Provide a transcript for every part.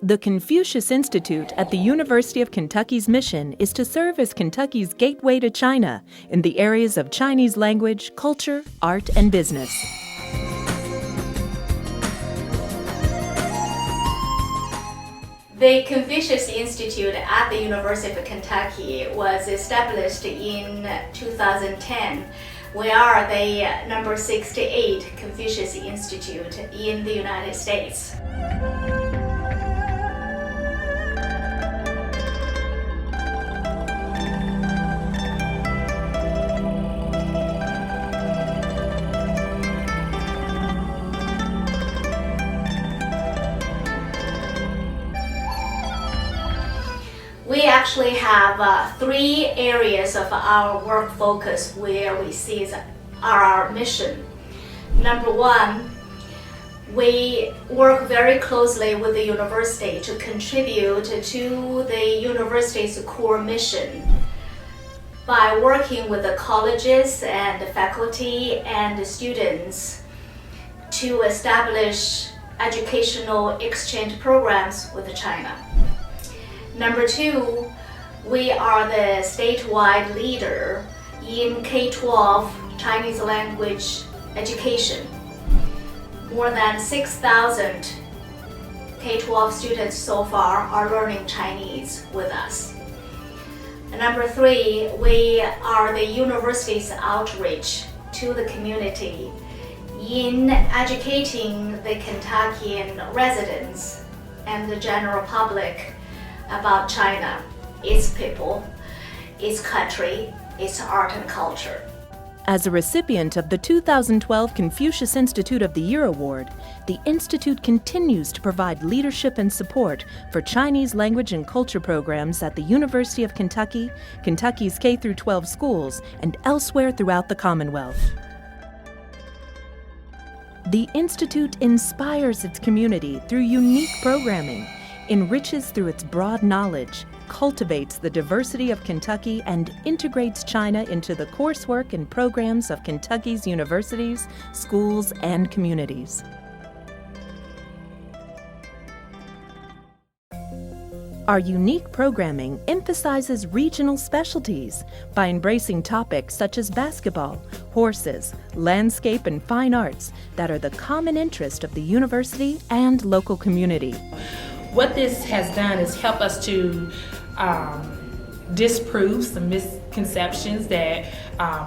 The Confucius Institute at the University of Kentucky's mission is to serve as Kentucky's gateway to China in the areas of Chinese language, culture, art, and business. The Confucius Institute at the University of Kentucky was established in 2010. We are the number 68 Confucius Institute in the United States. We actually have three areas of our work focus where we see our mission. Number one, we work very closely with the university to contribute to the university's core mission by working with the colleges and the faculty and the students to establish educational exchange programs with China. Number two, we are the statewide leader in K-12 Chinese language education. More than 6,000 K-12 students so far are learning Chinese with us. And number three, we are the university's outreach to the community in educating the Kentuckian residents and the general public about China, its people, its country, its art and culture. As a recipient of the 2012 Confucius Institute of the Year Award, the Institute continues to provide leadership and support for Chinese language and culture programs at the University of Kentucky, Kentucky's K-12 schools, and elsewhere throughout the Commonwealth. The Institute inspires its community through unique programming, enriches through its broad knowledge, cultivates the diversity of Kentucky, and integrates China into the coursework and programs of Kentucky's universities, schools, and communities. Our unique programming emphasizes regional specialties by embracing topics such as basketball, horses, landscape, and fine arts that are the common interest of the university and local community. What this has done is help us to disprove some misconceptions that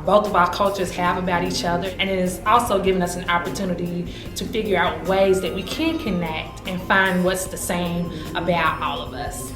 both of our cultures have about each other, and it has also given us an opportunity to figure out ways that we can connect and find what's the same about all of us.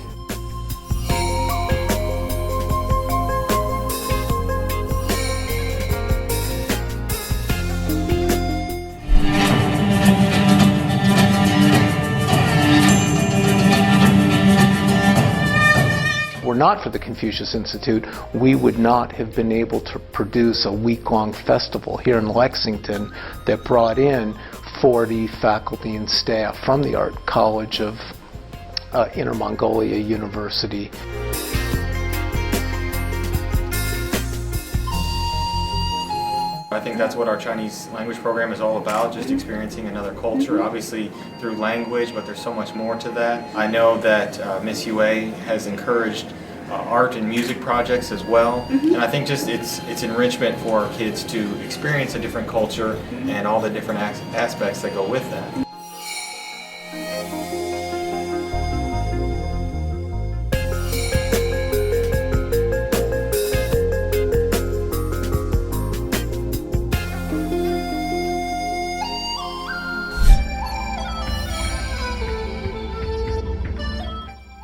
Not for the Confucius Institute, we would not have been able to produce a week-long festival here in Lexington that brought in 40 faculty and staff from the Art College of Inner Mongolia University. I think that's what our Chinese language program is all about, just experiencing another culture, obviously through language, but there's so much more to that. I know that Miss UA has encouraged art and music projects as well, and I think just it's enrichment for our kids to experience a different culture and all the different aspects that go with that.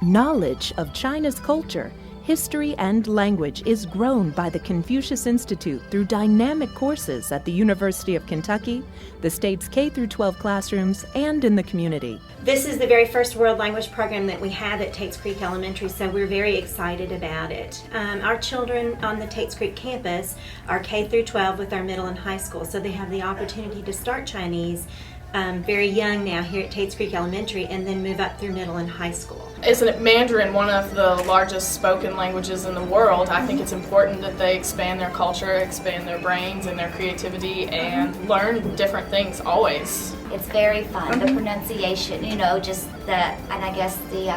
Knowledge of China's culture, history, and language is grown by the Confucius Institute through dynamic courses at the University of Kentucky, the state's K-12 classrooms, and in the community. This is the very first world language program that we have at Tates Creek Elementary, so we're very excited about it. Our children on the Tates Creek campus are K-12 with our middle and high school, so they have the opportunity to start Chinese very young now here at Tates Creek Elementary, and then move up through middle and high school. Isn't Mandarin one of the largest spoken languages in the world? I think it's important that they expand their culture, expand their brains and their creativity, and learn different things always. It's very fun. The pronunciation, just and I guess the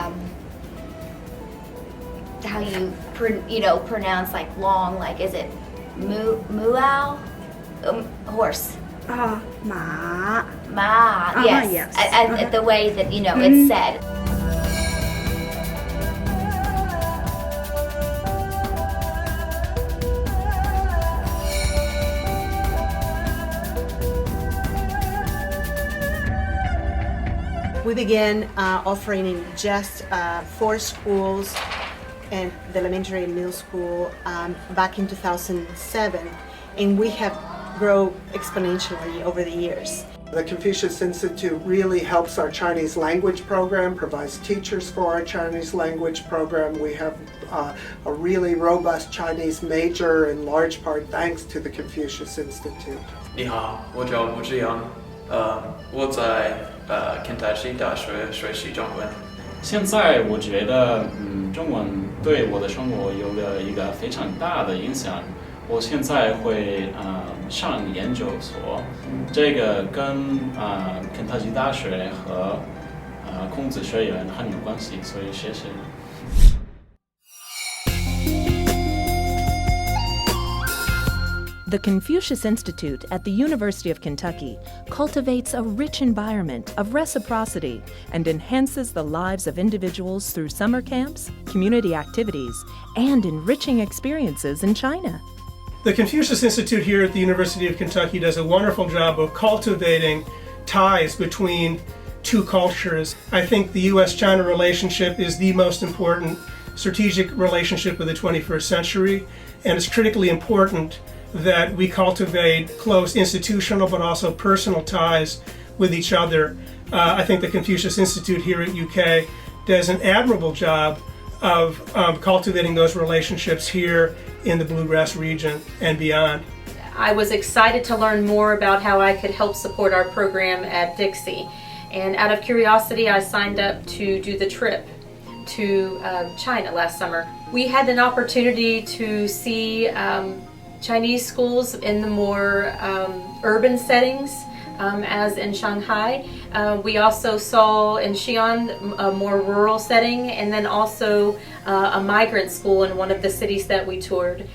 how you pronounce like long, like is it muao? Horse. Ma. Yes. Yes. And the way that it's said. We began offering in just 4 schools and the elementary and middle school back in 2007, and we have grown exponentially over the years. The Confucius Institute really helps our Chinese language program, provides teachers for our Chinese language program. We have a really robust Chinese major in large part thanks to the Confucius Institute. 你好，我叫吴志阳，我在肯塔基大学学习中文。现在我觉得，中文对我的生活有一个非常大的影响。我现在会上研究所，这个跟肯塔基大学和孔子学院很有关系，所以谢谢。The Confucius Institute at the University of Kentucky cultivates a rich environment of reciprocity and enhances the lives of individuals through summer camps, community activities, and enriching experiences in China. The Confucius Institute here at the University of Kentucky does a wonderful job of cultivating ties between 2 cultures. I think the U.S.-China relationship is the most important strategic relationship of the 21st century, and it's critically important that we cultivate close institutional but also personal ties with each other. I think the Confucius Institute here at UK does an admirable job of cultivating those relationships here in the Bluegrass region and beyond. I was excited to learn more about how I could help support our program at Dixie, and out of curiosity I signed up to do the trip to China last summer. We had an opportunity to see Chinese schools in the more urban settings, as in Shanghai. We also saw in Xi'an a more rural setting, and then also a migrant school in one of the cities that we toured.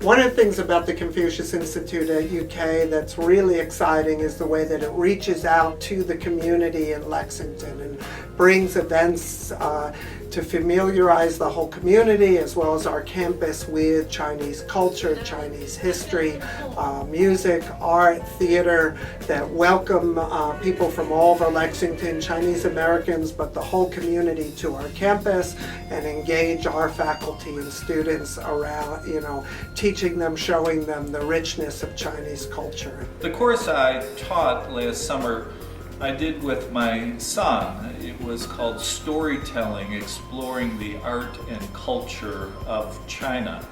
One of the things about the Confucius Institute at UK that's really exciting is the way that it reaches out to the community in Lexington and brings events to familiarize the whole community as well as our campus with Chinese culture, Chinese history, music, art, theater, that welcome people from all over Lexington, Chinese Americans, but the whole community to our campus, and engage our faculty and students around, teaching them, showing them the richness of Chinese culture. The course I taught last summer I did with my son. It was called Storytelling, Exploring the Art and Culture of China.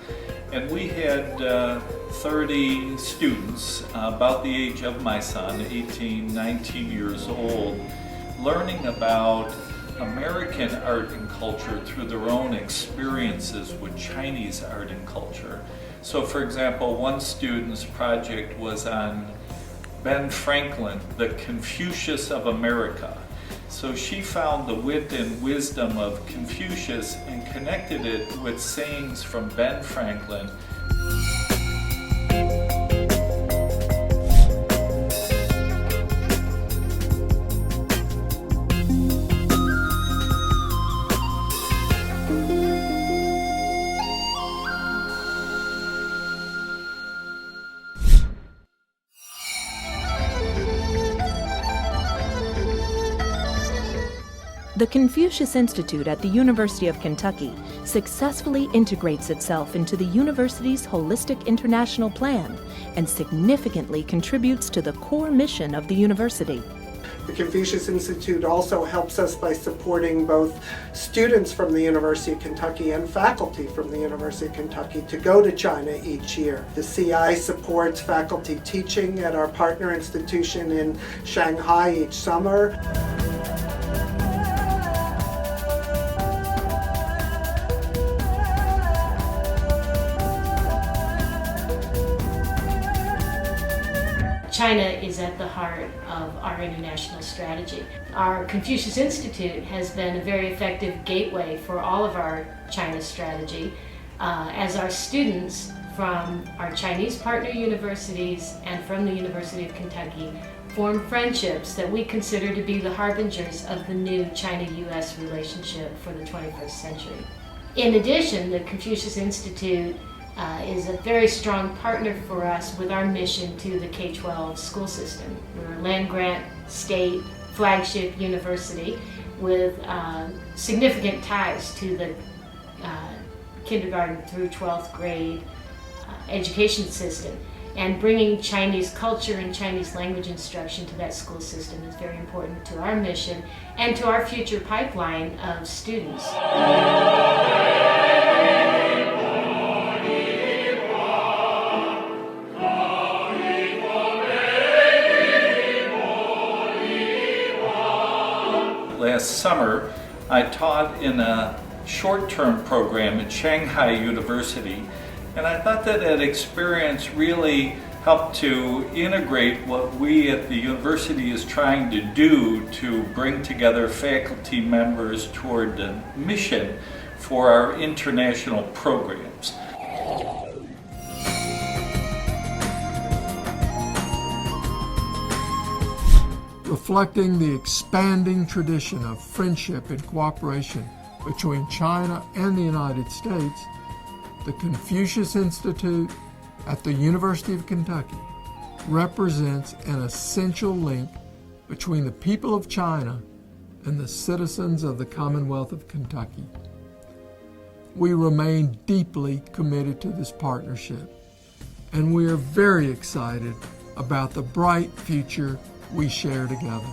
And we had 30 students, about the age of my son, 18, 19 years old, learning about American art and culture through their own experiences with Chinese art and culture. So for example, one student's project was on Ben Franklin, the Confucius of America. So she found the wit and wisdom of Confucius and connected it with sayings from Ben Franklin. The Confucius Institute at the University of Kentucky successfully integrates itself into the university's holistic international plan and significantly contributes to the core mission of the university. The Confucius Institute also helps us by supporting both students from the University of Kentucky and faculty from the University of Kentucky to go to China each year. The CI supports faculty teaching at our partner institution in Shanghai each summer. China is at the heart of our international strategy. Our Confucius Institute has been a very effective gateway for all of our China strategy as our students from our Chinese partner universities and from the University of Kentucky form friendships that we consider to be the harbingers of the new China-US relationship for the 21st century. In addition, the Confucius Institute is a very strong partner for us with our mission to the K-12 school system. We're a land-grant state flagship university with significant ties to the kindergarten through 12th grade education system. And bringing Chinese culture and Chinese language instruction to that school system is very important to our mission and to our future pipeline of students. Last summer, I taught in a short-term program at Shanghai University, and I thought that experience really helped to integrate what we at the university is trying to do to bring together faculty members toward the mission for our international programs. Reflecting the expanding tradition of friendship and cooperation between China and the United States, the Confucius Institute at the University of Kentucky represents an essential link between the people of China and the citizens of the Commonwealth of Kentucky. We remain deeply committed to this partnership, and we are very excited about the bright future we share together.